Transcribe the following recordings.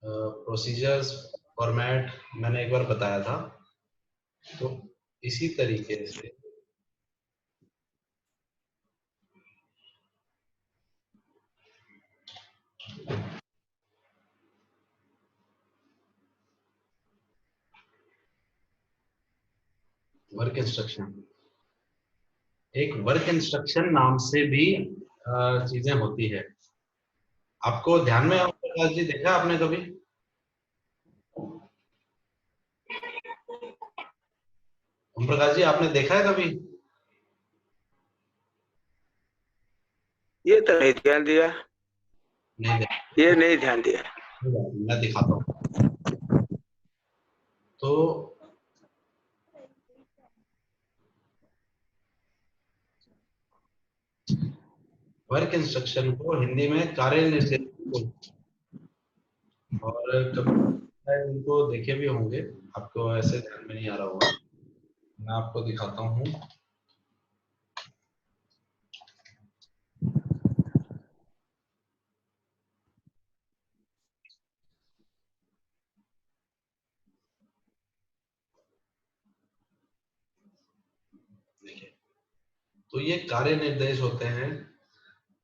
Procedures, format मैंने एक बार बताया था। तो इसी तरीके से वर्क इंस्ट्रक्शन, एक वर्क इंस्ट्रक्शन नाम से भी चीजें होती है। आपको ध्यान में ओम प्रकाश जी देखा आपने कभी? ओम प्रकाश जी आपने देखा है कभी? ये तो नहीं ध्यान दिया। नहीं देखा। ये नहीं ध्यान दिया। मैं दिखाता हूँ। तो वर्क इंस्ट्रक्शन को हिंदी में कार्य निर्देश बोलते हैं। और कभी शायद इनको देखे भी होंगे, आपको ऐसे ध्यान में नहीं आ रहा होगा। मैं आपको दिखाता हूँ। देखिए, तो ये कार्य निर्देश होते हैं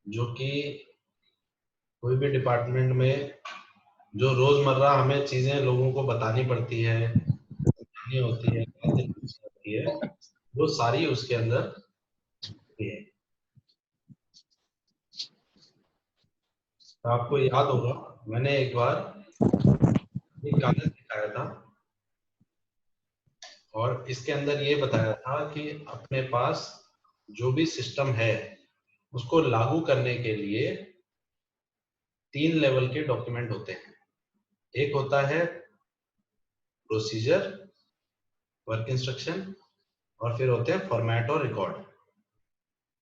जो कि कोई भी डिपार्टमेंट में जो रोजमर्रा हमें चीजें लोगों को बतानी पड़ती है, करनी होती है, बातें करनी होती है, वो सारी उसके अंदर होती है। तो आपको याद होगा, मैंने एक बार एक कागज दिखाया था और इसके अंदर ये बताया था कि अपने पास जो भी सिस्टम है उसको लागू करने के लिए 3 लेवल के डॉक्यूमेंट होते हैं। एक होता है प्रोसीजर, वर्क इंस्ट्रक्शन, और फिर होते हैं फॉर्मेट और रिकॉर्ड।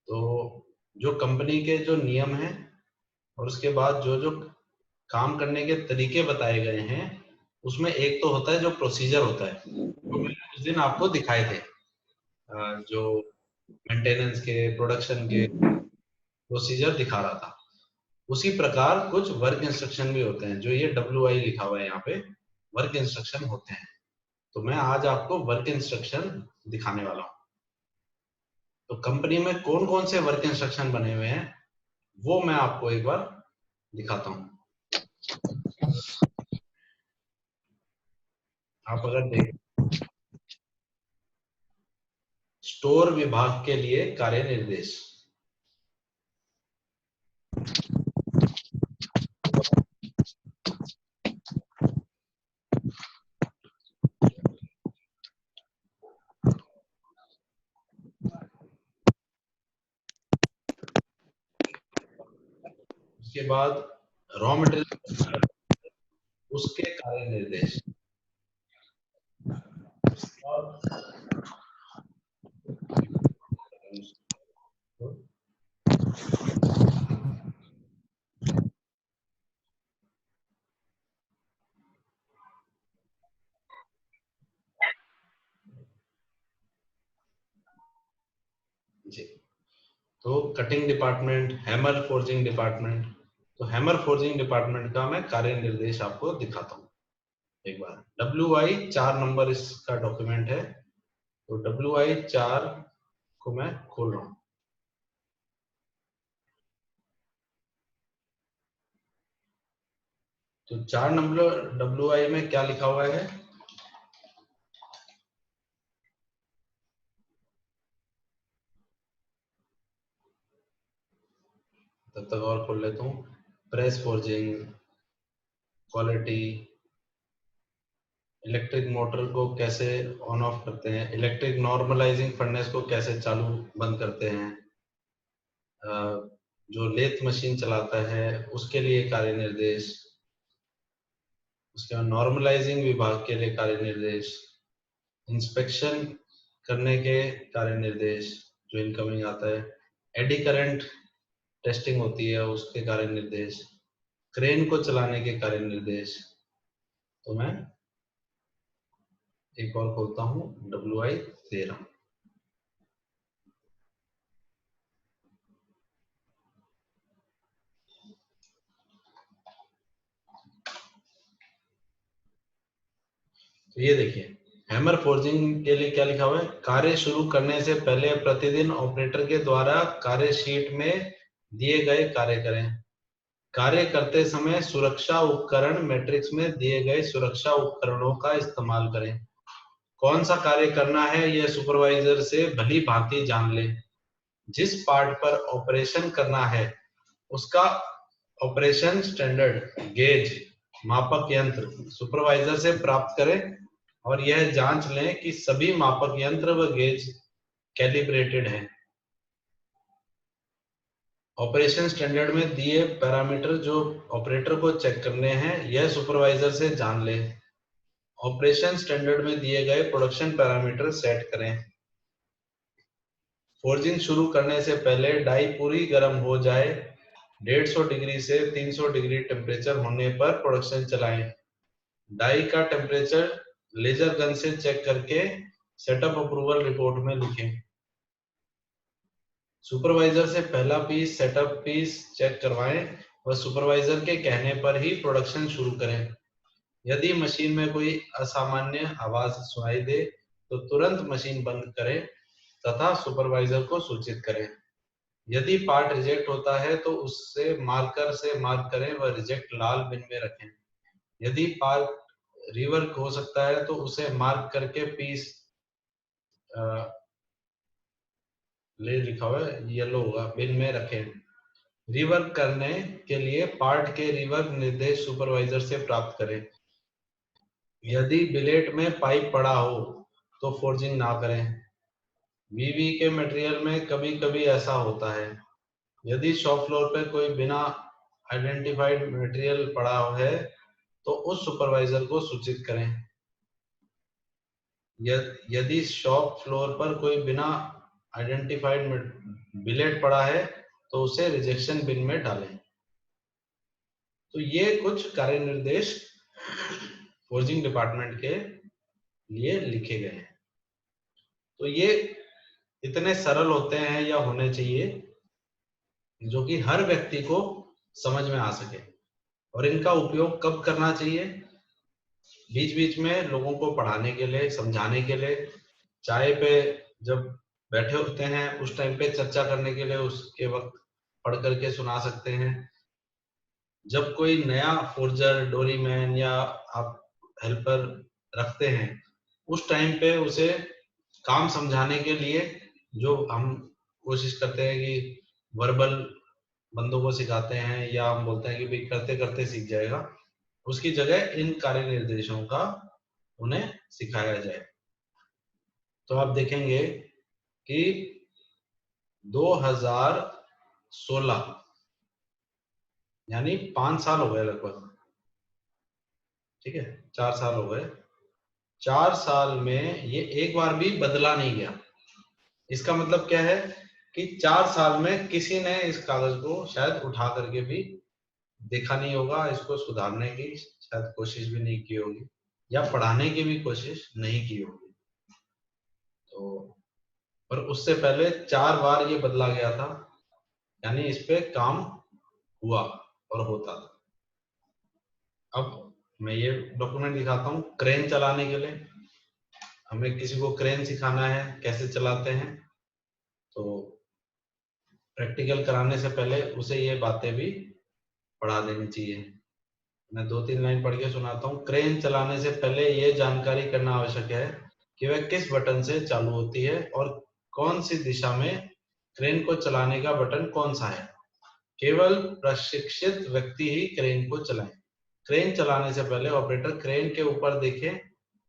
तो जो कंपनी के जो नियम हैं और उसके बाद जो जो काम करने के तरीके बताए गए हैं, उसमें एक तो होता है जो प्रोसीजर होता है, जो मैंने उस दिन आपको दिखाए थे। जो मेंटेनेंस के, प्रोडक्शन के प्रोसीजर दिखा रहा था। उसी प्रकार कुछ वर्क इंस्ट्रक्शन भी होते हैं, जो ये WI लिखा हुआ है यहाँ पे, वर्क इंस्ट्रक्शन होते हैं। तो मैं आज आपको वर्क इंस्ट्रक्शन दिखाने वाला हूँ। तो कंपनी में कौन कौन से वर्क इंस्ट्रक्शन बने हुए हैं वो मैं आपको एक बार दिखाता हूँ। आप अगर देख, स्टोर विभाग के लिए कार्य निर्देश, उसके बाद रॉ मटेरियल, उसके कार्य निर्देश, जी। तो cutting department, hammer forging department. तो हैमर फोर्जिंग डिपार्टमेंट का मैं कार्य निर्देश आपको दिखाता हूँ एक बार। WI 4 नंबर इसका डॉक्यूमेंट है। तो WI 4 को मैं खोल रहा हूँ। तो 4 नंबर WI में क्या लिखा हुआ है? तब तक और खोल लेता हूँ। Press forging, quality, electric motor को कैसे ऑन ऑफ करते हैं, इलेक्ट्रिक नॉर्मलाइजिंग फर्नेस को कैसे चालू बंद करते हैं, जो लेथ मशीन चलाता है उसके लिए कार्य निर्देश, उसके बाद नॉर्मलाइजिंग विभाग के लिए कार्य निर्देश, इंस्पेक्शन करने के कार्य निर्देश जो इनकमिंग आता है, एडी करंट टेस्टिंग होती है उसके कार्य निर्देश, क्रेन को चलाने के कार्य निर्देश। तो मैं एक और खोलता हूँ, WI 13। तो ये देखिए, हैमर फोर्जिंग के लिए क्या लिखा हुआ है, कार्य शुरू करने से पहले प्रतिदिन ऑपरेटर के द्वारा कार्य शीट में दिए गए कार्य करें। कार्य करते समय सुरक्षा उपकरण मैट्रिक्स में दिए गए सुरक्षा उपकरणों का इस्तेमाल करें। कौन सा कार्य करना है यह सुपरवाइजर से भली भांति जान ले। जिस पार्ट पर ऑपरेशन करना है उसका ऑपरेशन स्टैंडर्ड गेज मापक यंत्र सुपरवाइजर से प्राप्त करें और यह जांच लें कि सभी मापक यंत्र व गेज कैलिब्रेटेड हैं। ऑपरेशन स्टैंडर्ड में दिए पैरामीटर जो ऑपरेटर को चेक करने हैं यह सुपरवाइजर से जान ले। ऑपरेशन स्टैंडर्ड में दिए गए प्रोडक्शन पैरामीटर सेट करें। फोर्जिंग शुरू करने से पहले डाई पूरी गर्म हो जाए 150 डिग्री से 300 डिग्री टेम्परेचर होने पर प्रोडक्शन चलाएं। डाई का टेम्परेचर लेजर गन से चेक करके सेटअप अप्रूवल रिपोर्ट में लिखें। सुपरवाइजर से पहला पीस सेटअप पीस चेक करवाएं व सुपरवाइजर के कहने पर ही प्रोडक्शन शुरू करें। यदि मशीन में कोई असामान्य आवाज सुनाई दे तो तुरंत मशीन बंद करें तथा सुपरवाइजर को सूचित करें। यदि पार्ट रिजेक्ट होता है तो उससे मार्कर से मार्क करें व रिजेक्ट लाल बिन में रखें। यदि पार्ट रिवर्क हो सकता है तो उसे मार्क करके पीस ले लिखा हुआ है येलो होगा बिन में रखें। रिवर्क करने के लिए पार्ट के रिवर्क निर्देश सुपरवाइजर से प्राप्त करें। यदि बिलेट में पाइप पड़ा हो तो फोर्जिंग ना करें। वीवी के मटेरियल में कभी कभी ऐसा होता है। यदि शॉप फ्लोर पर कोई बिना आइडेंटिफाइड मटेरियल पड़ा है तो उस सुपरवाइजर को सूचित करें। यदि शॉप फ्लोर पर कोई बिना आइडेंटिफाइड बिलेट पड़ा है तो उसे रिजेक्शन बिन में डालें। तो ये कुछ कार्य निर्देश फोर्जिंग डिपार्टमेंट के लिए लिखे गए हैं। तो ये इतने सरल होते हैं या होने चाहिए जो कि हर व्यक्ति को समझ में आ सके। और इनका उपयोग कब करना चाहिए, बीच बीच में लोगों को पढ़ाने के लिए, समझाने के लिए, चाय पे जब बैठे होते हैं उस टाइम पे चर्चा करने के लिए उसके वक्त पढ़ करके सुना सकते हैं। जब कोई नया फोर्जर डोरीमैन या आप हेल्पर रखते हैं उस टाइम पे उसे काम समझाने के लिए जो हम कोशिश करते हैं कि वर्बल बंदों को सिखाते हैं या हम बोलते हैं कि भाई करते करते सीख जाएगा, उसकी जगह इन कार्य निर्देशों का उन्हें सिखाया जाए। तो आप देखेंगे कि 2016 यानी 5 साल हो गए लगभग, ठीक है, 4 साल हो गए। 4 साल में ये एक बार भी बदला नहीं गया। इसका मतलब क्या है कि 4 साल में किसी ने इस कागज को शायद उठा करके भी देखा नहीं होगा, इसको सुधारने की शायद कोशिश भी नहीं की होगी या पढ़ाने की भी कोशिश नहीं की होगी। तो पर उससे पहले 4 बार ये बदला गया था, यानी इस पे काम हुआ और होता था। अब मैं ये डॉक्यूमेंट दिखाता हूँ। क्रेन चलाने के लिए हमें किसी को क्रेन सिखाना है कैसे चलाते हैं तो प्रैक्टिकल कराने से पहले उसे ये बातें भी पढ़ा देनी चाहिए। मैं 2-3 लाइन पढ़ के सुनाता हूँ। क्रेन चलाने से पहले ये जानकारी करना आवश्यक है कि वह किस बटन से चालू होती है और कौन सी दिशा में क्रेन को चलाने का बटन कौन सा है। केवल प्रशिक्षित व्यक्ति ही क्रेन को चलाएं। क्रेन चलाने से पहले ऑपरेटर क्रेन के ऊपर देखे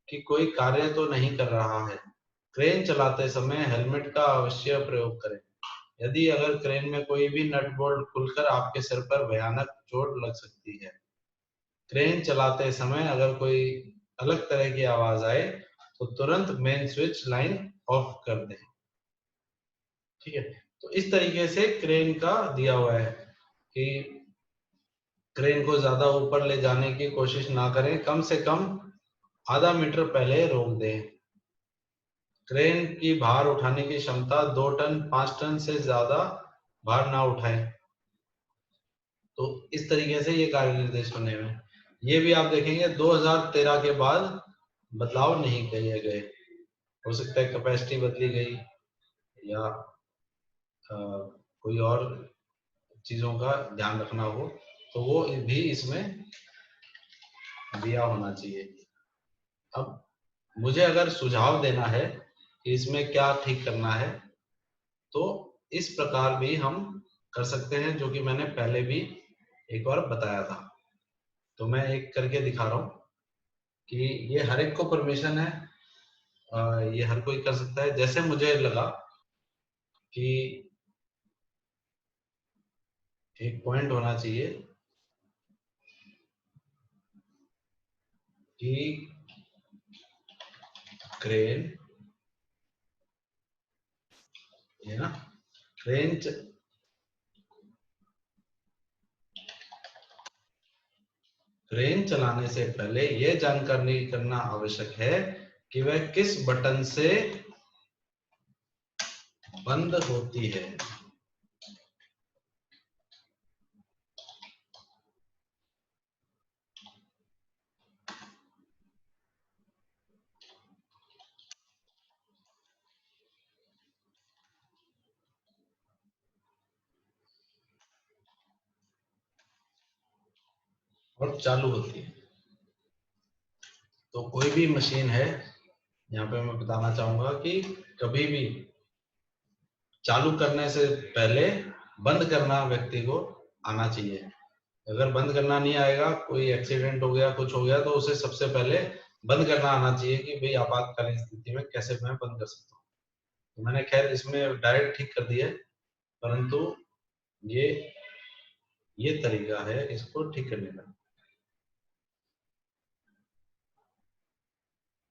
कि कोई कार्य तो नहीं कर रहा है। क्रेन चलाते समय हेलमेट का अवश्य प्रयोग करें। यदि अगर क्रेन में कोई भी नट बोल्ट खुलकर आपके सिर पर भयानक चोट लग सकती है। क्रेन चलाते समय अगर कोई अलग तरह की आवाज आए तो तुरंत मेन स्विच लाइन ऑफ कर दें। ठीक है, तो इस तरीके से क्रेन का दिया हुआ है कि क्रेन को ज्यादा ऊपर ले जाने की कोशिश ना करें, कम से कम आधा मीटर पहले रोक दें। क्रेन की भार उठाने की क्षमता 2 टन 5 टन से ज्यादा भार ना उठाएं। तो इस तरीके से ये कार्य निर्देश बने हुए हैं। ये भी आप देखेंगे 2013 के बाद बदलाव नहीं किए गए, हो सकता है कैपेसिटी बदली गई या कोई और चीजों का ध्यान रखना हो, तो वो भी इसमें दिया होना चाहिए। अब मुझे अगर सुझाव देना है कि इसमें क्या ठीक करना है, तो इस प्रकार भी हम कर सकते हैं, जो कि मैंने पहले भी एक बार बताया था। तो मैं एक करके दिखा रहा हूँ कि ये हर एक को परमिशन है, ये हर कोई कर सकता है। जैसे मुझे लगा कि एक पॉइंट होना चाहिए कि क्रेन, ये ना, क्रेन क्रेन चलाने से पहले यह जानकारी करना आवश्यक है कि वह किस बटन से बंद होती है। और चालू होती है। तो कोई भी मशीन है, यहाँ पे मैं बताना चाहूंगा कि कभी भी चालू करने से पहले बंद करना व्यक्ति को आना चाहिए। अगर बंद करना नहीं आएगा, कोई एक्सीडेंट हो गया, कुछ हो गया, तो उसे सबसे पहले बंद करना आना चाहिए कि भाई आपातकालीन स्थिति में कैसे मैं बंद कर सकता हूँ। तो मैंने खैर इसमें डायरेक्ट ठीक कर दिया है, परंतु ये ये तरीका है इसको ठीक करने का।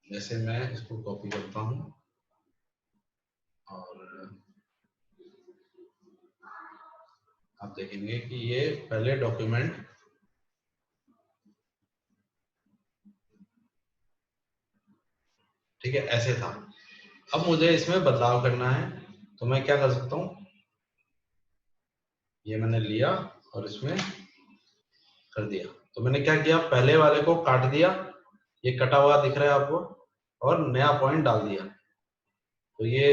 जैसे मैं इसको कॉपी करता हूँ और आप देखेंगे कि ये पहले डॉक्यूमेंट ठीक है ऐसे था। अब मुझे इसमें बदलाव करना है, तो मैं क्या कर सकता हूँ, ये मैंने लिया और इसमें कर दिया। तो मैंने क्या किया, पहले वाले को काट दिया, ये कटा हुआ दिख रहा है आपको, और नया पॉइंट डाल दिया। तो ये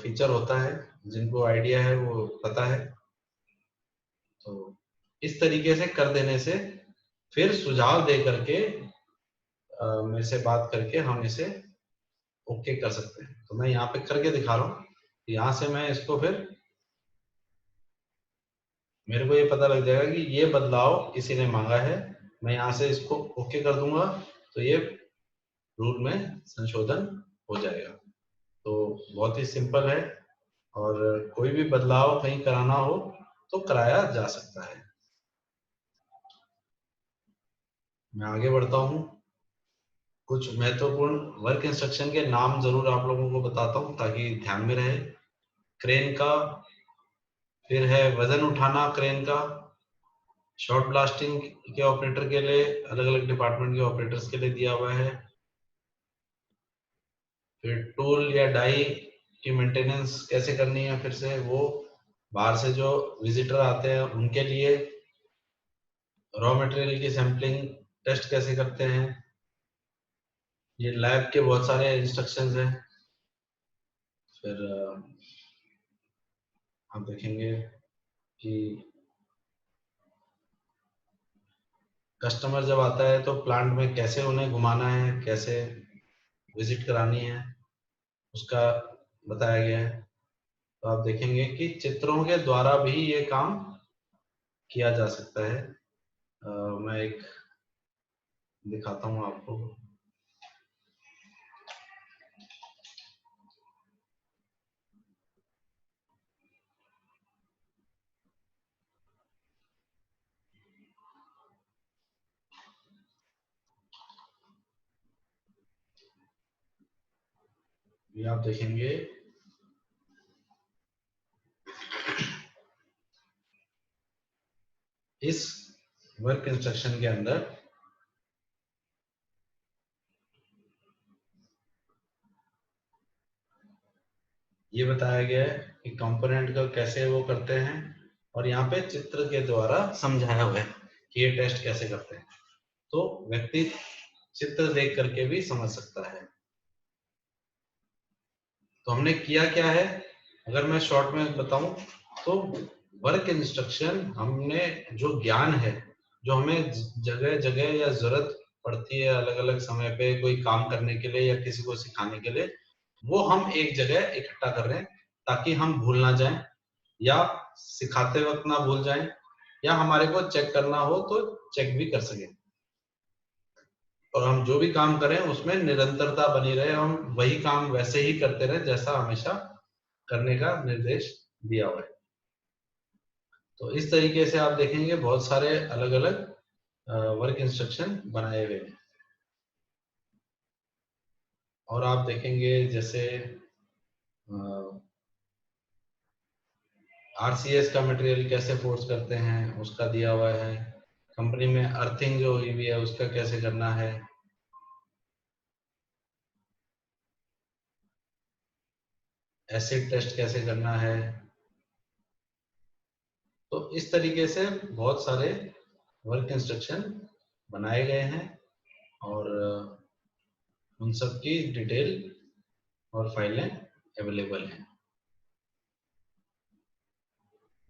फीचर होता है, जिनको आइडिया है वो पता है। तो इस तरीके से कर देने से फिर सुझाव दे करके मेरे से बात करके हम इसे ओके कर सकते हैं। तो मैं यहाँ पे करके दिखा रहा हूँ। यहाँ से मैं इसको फिर, मेरे को ये पता लग जाएगा कि ये बदलाव किसी ने मांगा है, मैं यहाँ से इसको ओके कर दूंगा, तो ये रूल में संशोधन हो जाएगा। तो बहुत ही सिंपल है, और कोई भी बदलाव कहीं कराना हो तो कराया जा सकता है। मैं आगे बढ़ता हूँ, कुछ महत्वपूर्ण वर्क इंस्ट्रक्शन के नाम जरूर आप लोगों को बताता हूँ ताकि ध्यान में रहे। क्रेन का, फिर है वजन उठाना क्रेन का, शॉर्ट ब्लास्टिंग के ऑपरेटर के लिए, अलग अलग डिपार्टमेंट के ऑपरेटर्स के लिए दिया हुआ है। फिर टूल या डाई की मेंटेनेंस कैसे करनी है, फिर से वो बाहर से जो विजिटर आते हैं उनके लिए। रॉ मटेरियल की सैंपलिंग टेस्ट कैसे करते हैं, ये लैब के बहुत सारे इंस्ट्रक्शंस हैं। फिर आप देखेंगे कि कस्टमर जब आता है तो प्लांट में कैसे उन्हें घुमाना है, कैसे विजिट करानी है, उसका बताया गया है। तो आप देखेंगे कि चित्रों के द्वारा भी ये काम किया जा सकता है। मैं एक दिखाता हूँ आपको। ये आप देखेंगे इस वर्क इंस्ट्रक्शन के अंदर ये बताया गया है कि कंपोनेंट का कैसे वो करते हैं, और यहाँ पे चित्र के द्वारा समझाया हुआ है कि ये टेस्ट कैसे करते हैं। तो व्यक्ति चित्र देख करके भी समझ सकता है। तो हमने किया क्या है, अगर मैं शॉर्ट में बताऊं तो वर्क इंस्ट्रक्शन हमने जो ज्ञान है, जो हमें जगह जगह या जरूरत पड़ती है अलग अलग समय पे कोई काम करने के लिए या किसी को सिखाने के लिए, वो हम एक जगह इकट्ठा कर रहे हैं ताकि हम भूल ना जाएं या सिखाते वक्त ना भूल जाएं, या हमारे को चेक करना हो तो चेक भी कर सकें, और हम जो भी काम करें उसमें निरंतरता बनी रहे, हम वही काम वैसे ही करते रहे जैसा हमेशा करने का निर्देश दिया हुआ है। तो इस तरीके से आप देखेंगे बहुत सारे अलग अलग वर्क इंस्ट्रक्शन बनाए हुए हैं। और आप देखेंगे जैसे आरसीएस का मटेरियल कैसे फोर्स करते हैं उसका दिया हुआ है, कंपनी में अर्थिंग जो हुई हुई है उसका कैसे करना है, एसिड टेस्ट कैसे करना है। तो इस तरीके से बहुत सारे वर्क इंस्ट्रक्शन बनाए गए हैं और उन सब की डिटेल और फाइलें अवेलेबल हैं।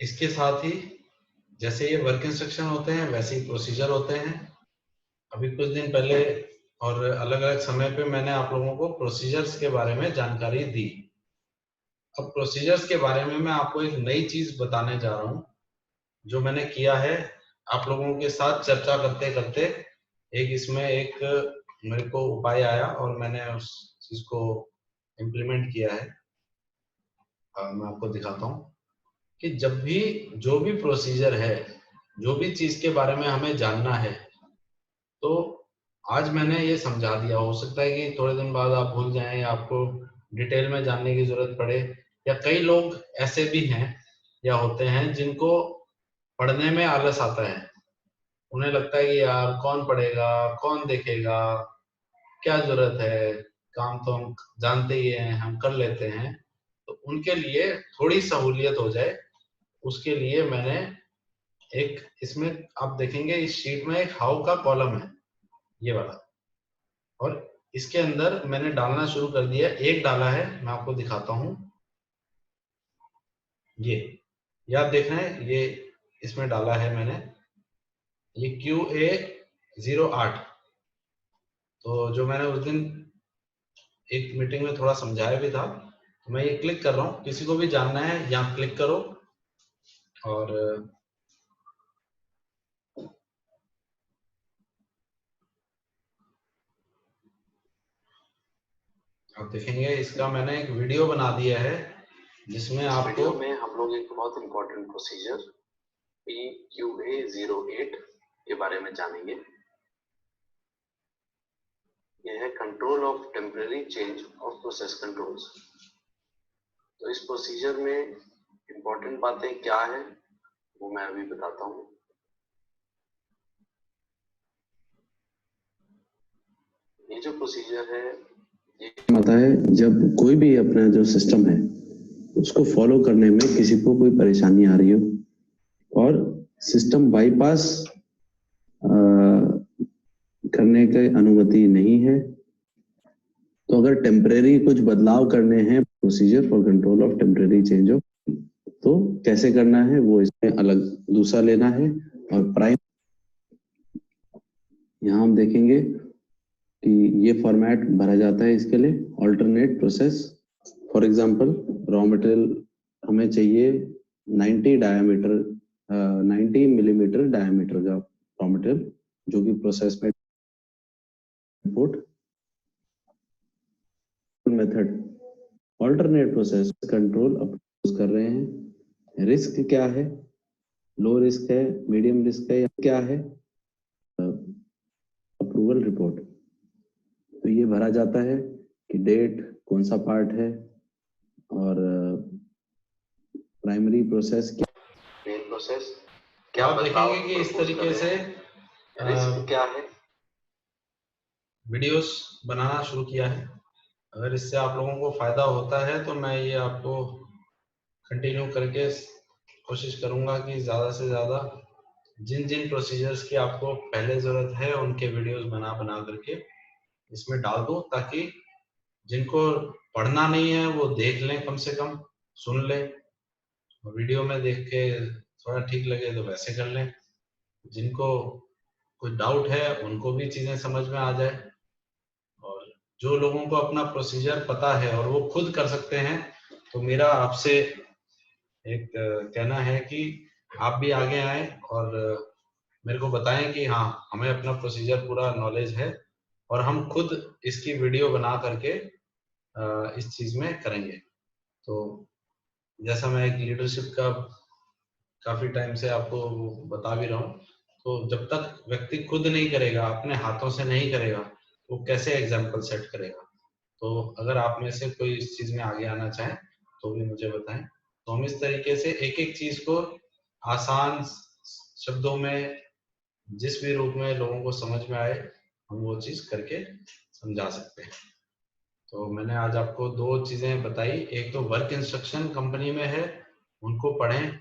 इसके साथ ही जैसे ये वर्क इंस्ट्रक्शन होते हैं वैसे ही प्रोसीजर होते हैं। अभी कुछ दिन पहले और अलग अलग समय पे मैंने आप लोगों को प्रोसीजर्स के बारे में जानकारी दी। अब प्रोसीजर्स के बारे में मैं आपको एक नई चीज बताने जा रहा हूँ जो मैंने किया है आप लोगों के साथ चर्चा करते करते। एक इसमें एक मेरे को उपाय आया और मैंने उस चीज को इम्प्लीमेंट किया है। मैं आपको दिखाता हूँ कि जब भी जो भी प्रोसीजर है, जो भी चीज के बारे में हमें जानना है, तो आज मैंने ये समझा दिया। हो सकता है कि थोड़े दिन बाद आप भूल जाएं या आपको डिटेल में जानने की जरूरत पड़े, या कई लोग ऐसे भी हैं या होते हैं जिनको पढ़ने में आलस आता है। उन्हें लगता है कि यार कौन पढ़ेगा, कौन देखेगा, क्या जरूरत है, काम तो हम जानते ही हैं, हम कर लेते हैं। तो उनके लिए थोड़ी सहूलियत हो जाए उसके लिए मैंने एक इसमें आप देखेंगे इस शीट में एक हाउ का कॉलम है, ये वाला, और इसके अंदर मैंने डालना शुरू कर दिया। एक डाला है, मैं आपको दिखाता हूँ। ये आप देख रहे हैं, ये इसमें डाला है मैंने, ये QA08। तो जो मैंने उस दिन एक मीटिंग में थोड़ा समझाया भी था, तो मैं ये क्लिक कर रहा हूँ। किसी को भी जानना है यहाँ क्लिक करो और आप देखेंगे इसका मैंने एक वीडियो बना दिया है जिसमें आपको में हम लोग एक बहुत इंपॉर्टेंट प्रोसीजर PQA08 के बारे में जानेंगे। यह है control of temporary change of process controls. तो इस प्रोसीजर में इंपॉर्टेंट बातें क्या है वो मैं अभी बताता हूँ। ये जो प्रोसीजर है ये आता है जब कोई भी अपना जो सिस्टम है उसको फॉलो करने में किसी को कोई परेशानी आ रही हो और सिस्टम बाईपास करने की अनुमति नहीं है, तो अगर टेम्परेरी कुछ बदलाव करने हैं procedure for control of temporary change of, तो कैसे करना है वो इसमें अलग दूसरा लेना है। और प्राइम यहाँ हम देखेंगे कि ये फॉर्मेट भरा जाता है इसके लिए alternate process. For example raw material हमें चाहिए 90 डायमीटर 90 मिलीमीटर डायमीटर का रॉ मटेरियल जो कि प्रोसेस में input method alternate process control approach कर रहे हैं। रिस्क क्या है, लो रिस्क है, मीडियम रिस्क है, या क्या है, अप्रूवल रिपोर्ट। तो ये भरा जाता है कि डेट कौन सा पार्ट है और प्राइमरी प्रोसेस क्या, मेन प्रोसेस क्या। आप देखेंगे कि इस तरीके से रिस्क क्या है, वीडियोस बनाना शुरू किया है। अगर इससे आप लोगों को फायदा होता है तो मैं ये आपको कंटिन्यू करके कोशिश करूंगा कि ज्यादा से ज्यादा जिन जिन प्रोसीजर्स की आपको पहले जरूरत है उनके वीडियोस बना करके इसमें डाल दूं, ताकि जिनको पढ़ना नहीं है वो देख लें, कम से कम सुन लें, वीडियो में देख के थोड़ा ठीक लगे तो वैसे कर लें, जिनको कोई डाउट है उनको भी चीजें समझ में आ जाए, और जो लोगों को अपना प्रोसीजर पता है और वो खुद कर सकते हैं, तो मेरा आपसे एक कहना है कि आप भी आगे आए और मेरे को बताएं कि हाँ, हमें अपना प्रोसीजर पूरा नॉलेज है और हम खुद इसकी वीडियो बना करके इस चीज में करेंगे। तो जैसा मैं एक लीडरशिप का काफी टाइम से आपको बता भी रहा हूँ, तो जब तक व्यक्ति खुद नहीं करेगा, अपने हाथों से नहीं करेगा, वो कैसे एग्जाम्पल सेट करेगा। तो अगर आप में से कोई इस चीज में आगे आना चाहे तो भी मुझे बताएं, तो हम इस तरीके से एक एक चीज को आसान शब्दों में, जिस भी रूप में लोगों को समझ में आए, हम वो चीज करके समझा सकते हैं। तो मैंने आज आपको दो चीजें बताई, एक तो वर्क इंस्ट्रक्शन कंपनी में है, उनको पढ़ें,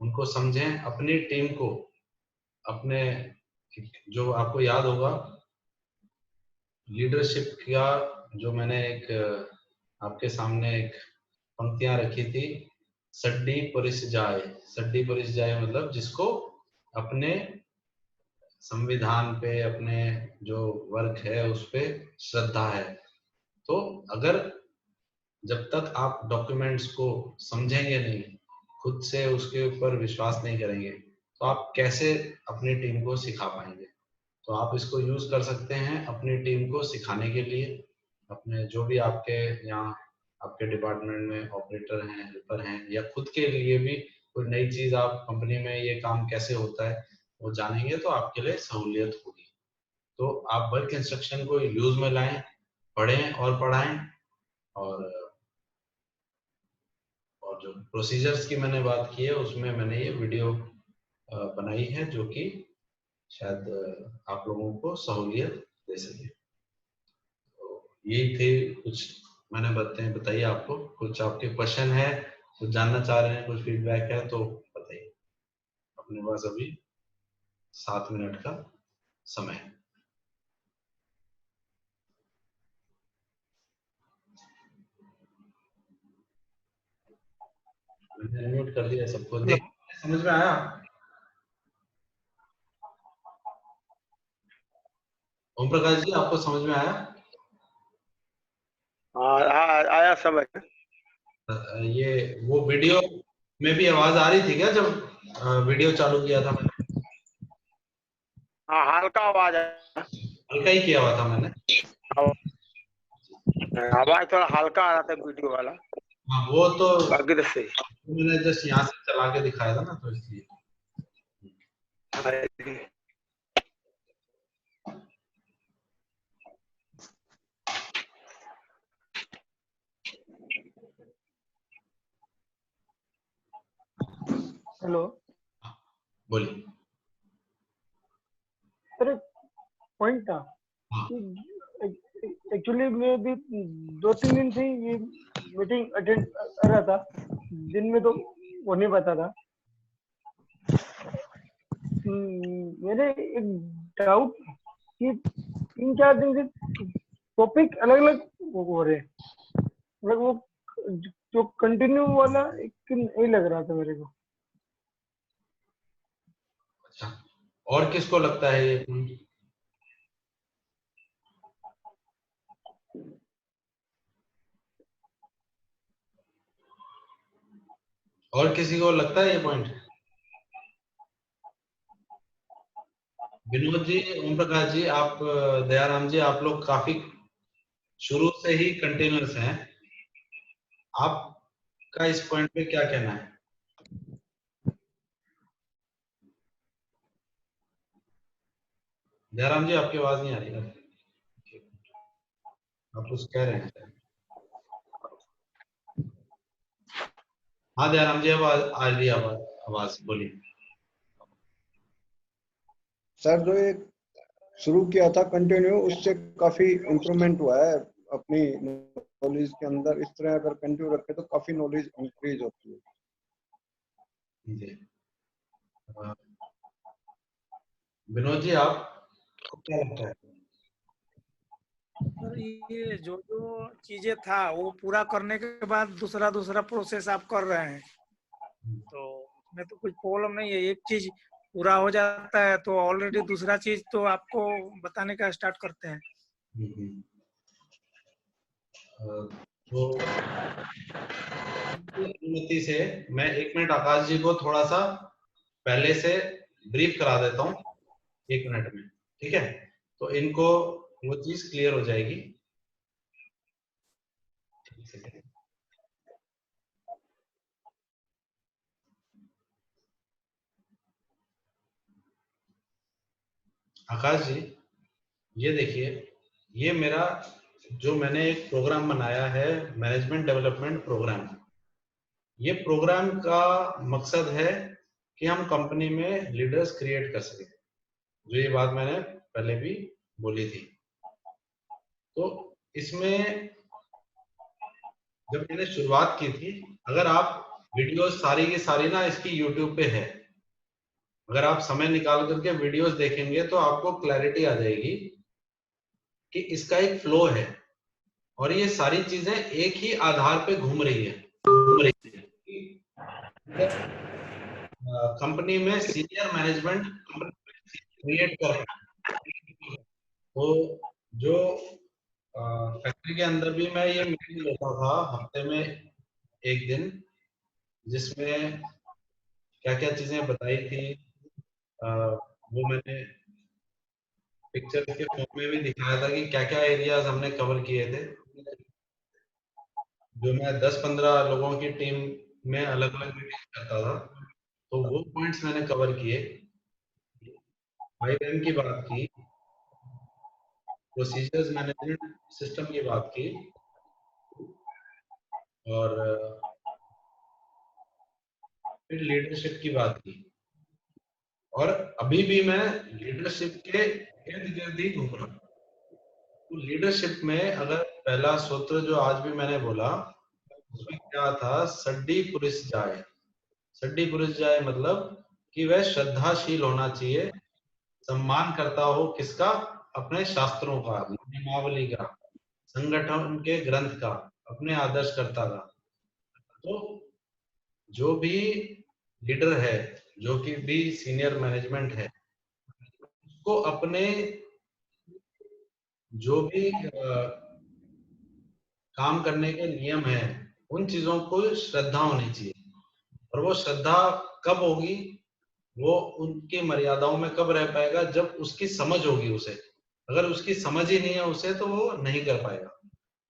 उनको समझें, अपनी टीम को, अपने, जो आपको याद होगा लीडरशिप का, जो मैंने एक आपके सामने एक पंक्तियां रखी थी, सड्डी परिस जाए। सड्डी परिस जाए मतलब जिसको अपने संविधान पे, अपने जो वर्क है उस पे श्रद्धा है। तो अगर जब तक आप डॉक्यूमेंट्स को समझेंगे नहीं, खुद से उसके ऊपर विश्वास नहीं करेंगे, तो आप कैसे अपनी टीम को सिखा पाएंगे। तो आप इसको यूज कर सकते हैं अपनी टीम को सिखाने के लिए, अपने जो भी आपके यहाँ आपके डिपार्टमेंट में ऑपरेटर हैं, हेल्पर हैं, या खुद के लिए भी कोई नई चीज आप कंपनी में ये काम कैसे होता है वो जानेंगे, तो आपके लिए सहूलियत होगी। तो आप वर्क इंस्ट्रक्शन को यूज में लाएं, पढ़ें और पढ़ाएं, और जो प्रोसीजर्स की मैंने बात की है उसमें मैंने ये वीडियो बनाई है, जो कि शायद आप लोगों को सहूलियत दे सके। तो यही थे कुछ मैंने बताइए। आपको कुछ आपके क्वेश्चन है, कुछ जानना चाह रहे हैं, कुछ फीडबैक है तो बताइए। अपने पास अभी 7 मिनट का समय है। मैंने अनम्यूट कर दिया सबको, देख समझ में आया? ओम प्रकाश जी, आपको समझ में आया? हाँ, आया समझ। ये वो वीडियो में भी आवाज आ रही थी क्या जब वीडियो चालू किया था मैंने? हाँ, हल्का आवाज है। हल्का ही किया हुआ था मैंने। आवाज थोड़ा हल्का आ रहा था वीडियो वाला, हाँ, वो तो बाकी तो सही। मैंने जस्ट यहाँ से चला के दिखाया था ना, तो इसलिए। हेलो, बोलिए। अरे पॉइंट था हाँ, एक्चुअली मैं भी 2-3 दिन से ये मीटिंग अटेंड कर रहा था, दिन में तो वो नहीं पता था। मेरे एक डाउट कि 3-4 दिन से टॉपिक अलग अलग हो रहे हैं, मतलब वो जो कंटिन्यू वाला एक नहीं लग रहा था मेरे को। अच्छा, और किसको लगता है ये? और किसी को लगता है ये पॉइंट? विनोद जी, ओम प्रकाश जी, आप, दयाराम जी, आप लोग काफी शुरू से ही कंटेनर्स हैं, आपका इस पॉइंट पे क्या कहना है? दयाराम जी, आपकी आवाज नहीं आ रही है, आप कुछ कह रहे हैं? हाँ दयाराम जी, आवाज आ रही है, आवाज आवाज बोलिए। सर, जो एक शुरू किया था कंटिन्यू, उससे काफी इम्प्रूवमेंट हुआ है अपनी नॉलेज के अंदर। इस तरह अगर कंटिन्यू रखे तो काफी नॉलेज इंक्रीज होती है। जी, विनोद जी, आप क्या लगता है? सर ये जो जो चीजें था वो पूरा करने के बाद दूसरा दूसरा प्रोसेस आप कर रहे हैं, तो उसमें तो कुछ प्रॉब्लम नहीं है। एक चीज पूरा हो जाता है तो ऑलरेडी दूसरा चीज तो आपको बताने का स्टार्ट करते हैं। तो अनुमति से मैं 1 मिनट आकाश जी को थोड़ा सा पहले से ब्रीफ करा देता हूँ 1 मिनट में, ठीक है? तो इनको वो चीज क्लियर हो जाएगी। आकाश जी, ये देखिए, ये मेरा जो मैंने एक प्रोग्राम बनाया है, मैनेजमेंट डेवलपमेंट प्रोग्राम। ये प्रोग्राम का मकसद है कि हम कंपनी में लीडर्स क्रिएट कर सकें, जो ये बात मैंने पहले भी बोली थी। तो इसमें जब मैंने शुरुआत की थी, अगर आप वीडियोस सारी की सारी ना इसकी यूट्यूब पे है, अगर आप समय निकाल करके वीडियोस देखेंगे तो आपको क्लैरिटी आ जाएगी कि इसका एक फ्लो है और ये सारी चीजें एक ही आधार पे घूम रही है। कंपनी में सीनियर मैनेजमेंट क्रिएट कर, तो जो फैक्ट्री के अंदर भी मैं ये मीटिंग लेता था हफ्ते में 1 दिन, जिसमें क्या क्या चीजें बताई थी वो मैंने पिक्चर के फॉर्म में भी दिखाया था कि क्या क्या एरियाज हमने कवर किए थे। जो मैं 10-15 लोगों की टीम में अलग अलग मीटिंग करता था, तो वो पॉइंट्स मैंने कवर किए। 5M की बात की, प्रोसीजर्स मैनेजमेंट सिस्टम की बात की, और फिर लीडरशिप की बात की। और अभी भी मैं लीडरशिप के इर्द गिर्द ही घूम रहा हूँ। तो लीडरशिप में अगर पहला सूत्र जो आज भी मैंने बोला, उसमें क्या था? सड्डी पुरुष जाए। सड्डी पुरुष जाए मतलब कि वह श्रद्धाशील होना चाहिए, सम्मान करता हो किसका? अपने शास्त्रों का, नियमावली का, संगठन के ग्रंथ का, अपने आदर्शकर्ता का। तो जो भी लीडर है, जो कि भी सीनियर मैनेजमेंट है, उसको अपने जो भी काम करने के नियम है, उन चीजों को श्रद्धा होनी चाहिए। और वो श्रद्धा कब होगी? वो उनकी मर्यादाओं में कब रह पाएगा? जब उसकी समझ होगी उसे। अगर उसकी समझ ही नहीं है उसे, तो वो नहीं कर पाएगा।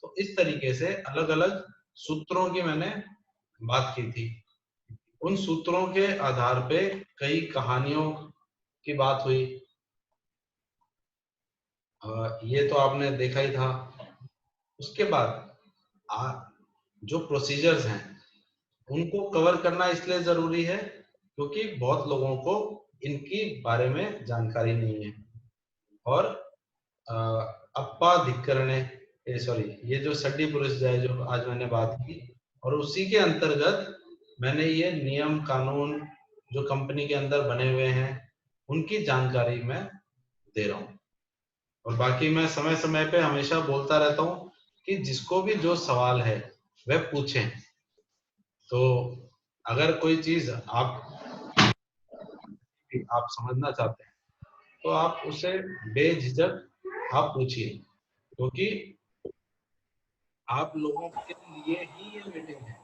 तो इस तरीके से अलग अलग सूत्रों की मैंने बात की थी। उन सूत्रों के आधार पे कई कहानियों की बात हुई। ये तो आपने देखा ही था। उसके बाद जो प्रोसीजर्स हैं उनको कवर करना इसलिए जरूरी है क्योंकि बहुत लोगों को इनकी बारे में जानकारी नहीं है। और अप्पा धिक्करणे, सॉरी, ये जो सड्डी पुरुष जाए जो आज मैंने बात की, और उसी के अंतर्गत मैंने ये नियम कानून जो कंपनी के अंदर बने हुए हैं उनकी जानकारी मैं दे रहा हूँ। और बाकी मैं समय समय पे हमेशा बोलता रहता हूँ कि जिसको भी जो सवाल है वह पूछें। तो अगर कोई चीज आप समझना चाहते हैं तो आप उसे बेझिझक आप पूछिए, क्योंकि आप लोगों के लिए ही ये मीटिंग है।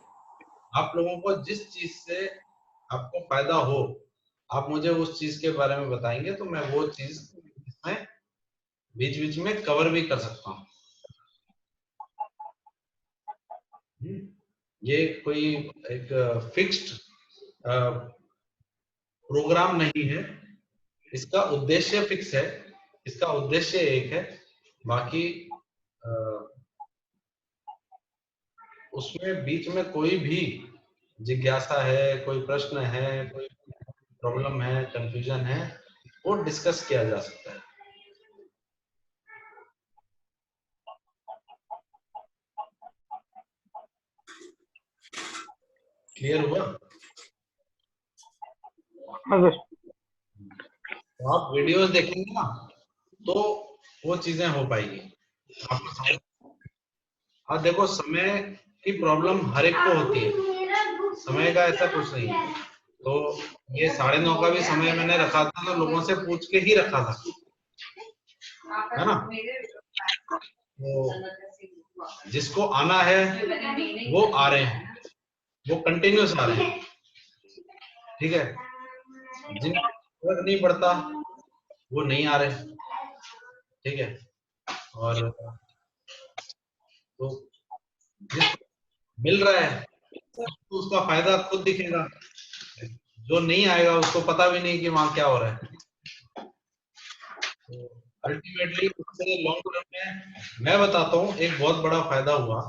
आप लोगों को जिस चीज से आपको फायदा हो, आप मुझे उस चीज के बारे में बताएंगे तो मैं वो चीज इसमें बीच बीच में कवर भी कर सकता हूँ। ये कोई एक फिक्स्ड प्रोग्राम नहीं है, इसका उद्देश्य फिक्स है, इसका उद्देश्य एक है। बाकी उसमें बीच में कोई भी जिज्ञासा है, कोई प्रश्न है, कोई प्रॉब्लम है, कंफ्यूजन है, वो डिस्कस किया जा सकता है। क्लियर हुआ? हाँ सर। तो आप वीडियोस देखेंगे ना तो वो चीजें हो पाएगी। आपको समझ। हाँ देखो, समय की प्रॉब्लम हर एक को होती है, समय का ऐसा कुछ नहीं है। तो ये 9:30 का भी समय मैंने रखा था तो लोगों से पूछ के ही रखा था, है ना। तो जिसको आना है वो आ रहे हैं, वो कंटिन्यूस आ रहे हैं, ठीक है। जिनको फर्क नहीं पड़ता वो नहीं आ रहे, ठीक है। और तो जिसको मिल रहा है तो उसका फायदा खुद दिखेगा, जो नहीं आएगा उसको पता भी नहीं कि वहां क्या हो रहा है। तो अल्टीमेटली उससे लॉन्ग टर्म में मैं बताता हूँ एक बहुत बड़ा फायदा हुआ।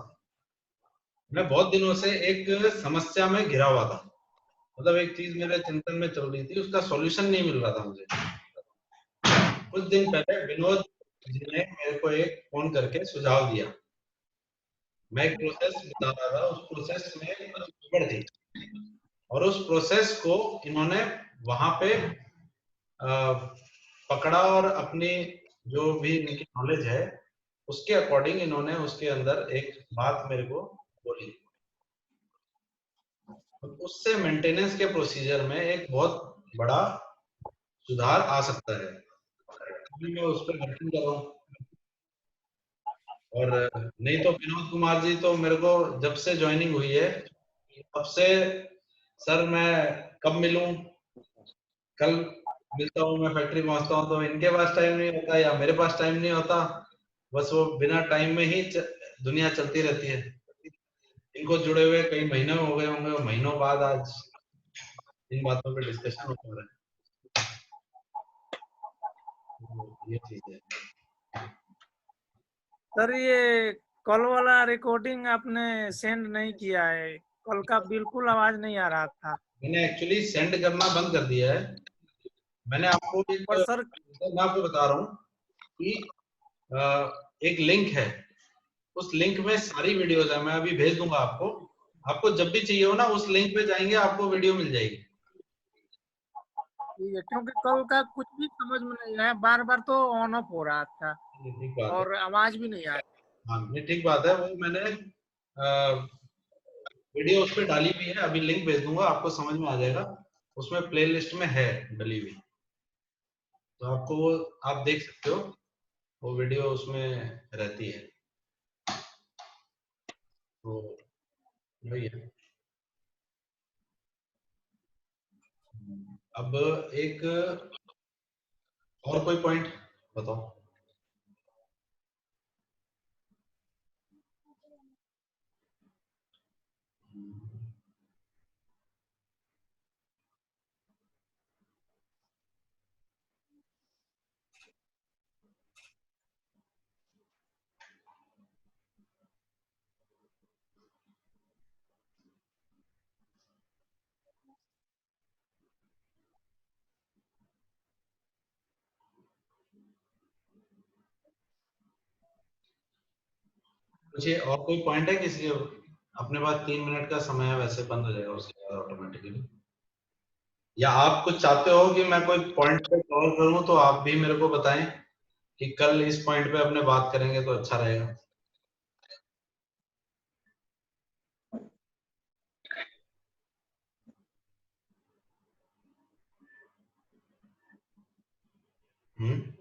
मैं बहुत दिनों से एक समस्या में घिरा हुआ था, मतलब एक चीज मेरे चिंतन में चल रही थी, उसका सॉल्यूशन नहीं मिल रहा था मुझे। कुछ दिन पहले विनोद जी ने मेरे को एक फोन करके सुझाव दिया। मैं एक प्रोसेस बता रहा था, उस प्रोसेस में कुछ गड़बड़ थी और उस प्रोसेस को इन्होंने वहां पे पकड़ा और अपनी जो भी इनकी नॉलेज है उसके अकॉर्डिंग इन्होंने उसके अंदर एक बात मेरे को बोली। तो उससे मेंटेनेंस के प्रोसीजर में एक बहुत बड़ा सुधार आ सकता है। अभी मैं उस पर वर्किंग कर रहा हूँ। और नहीं तो विनोद कुमार जी तो मेरे को जब से ज्वाइनिंग हुई है तब से, सर मैं कब मिलूं, कल मिलता हूँ, मैं फैक्ट्री पहुंचता हूँ, तो इनके पास टाइम नहीं होता या मेरे पास टाइम नहीं होता। बस वो बिना टाइम में ही दुनिया चलती रहती है। इनको जुड़े हुए कई महीने हो गए होंगे, महीनों बाद आज इन बातों पे डिस्कशन हो रहा है। ये चीज है। सर ये कल वाला रिकॉर्डिंग आपने सेंड नहीं किया है, कल का बिल्कुल आवाज नहीं आ रहा था। मैंने एक्चुअली सेंड करना बंद कर दिया है। मैंने आपको पर सर मैं आपको बता रहा हूँ कि एक लिंक है, उस लिंक में सारी वीडियोज है, मैं अभी भेज दूंगा आपको। आपको जब भी चाहिए हो ना उस लिंक पे जाएंगे, आपको वीडियो मिल जाएगी। ठीक है, क्योंकि कल का कुछ भी समझ में नहीं आया, बार बार तो ऑन ऑफ हो रहा था ये ठीक बात है। और आवाज भी नहीं आ रही। हाँ ये ठीक बात है, वो मैंने वीडियो उस पर डाली हुई है, अभी लिंक भेज दूंगा, आपको समझ में आ जाएगा। उसमें प्लेलिस्ट में है डली हुई, तो आपको वो आप देख सकते हो, वो वीडियो उसमें रहती है। तो वही है। अब एक और कोई पॉइंट बताओ। मुझे और कोई पॉइंट है किसी के? अपने पास 3 मिनट का समय है, वैसे बंद हो जाएगा उसके बाद ऑटोमेटिकली। या आप कुछ चाहते हो कि मैं कोई पॉइंट पे कवर करूं तो आप भी मेरे को बताएं कि कल इस पॉइंट पे अपने बात करेंगे तो अच्छा रहेगा। हम्म।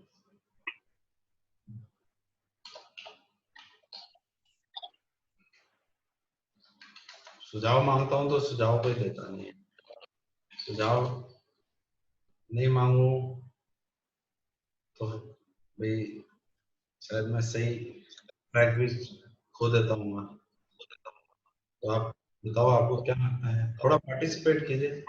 सुझाव मांगता हूं तो सुझाव कोई देता नहीं है। सुझाव नहीं मांगू तो भाई शायद मैं सही ट्रैक भी खो देता हूँ। तो आप बताओ, आपको क्या लगता है, थोड़ा पार्टिसिपेट कीजिए।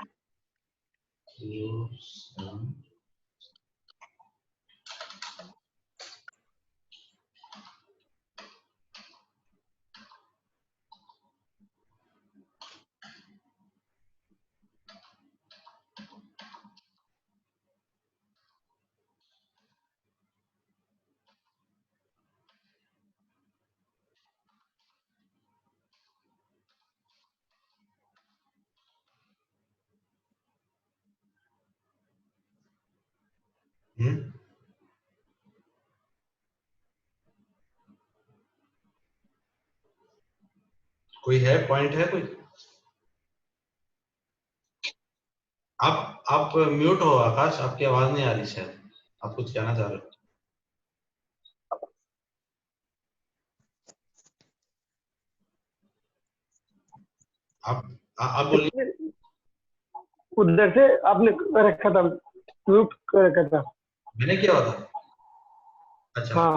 हम्म। कोई है पॉइंट है कोई? आप म्यूट हो आकाश, आपकी आवाज नहीं आ रही शायद, आप कुछ कहना चाह रहे हो? आप बोलिए। उधर से आपने रखा था, म्यूट कर रखा था। मैंने किया हुआ था? अच्छा हाँ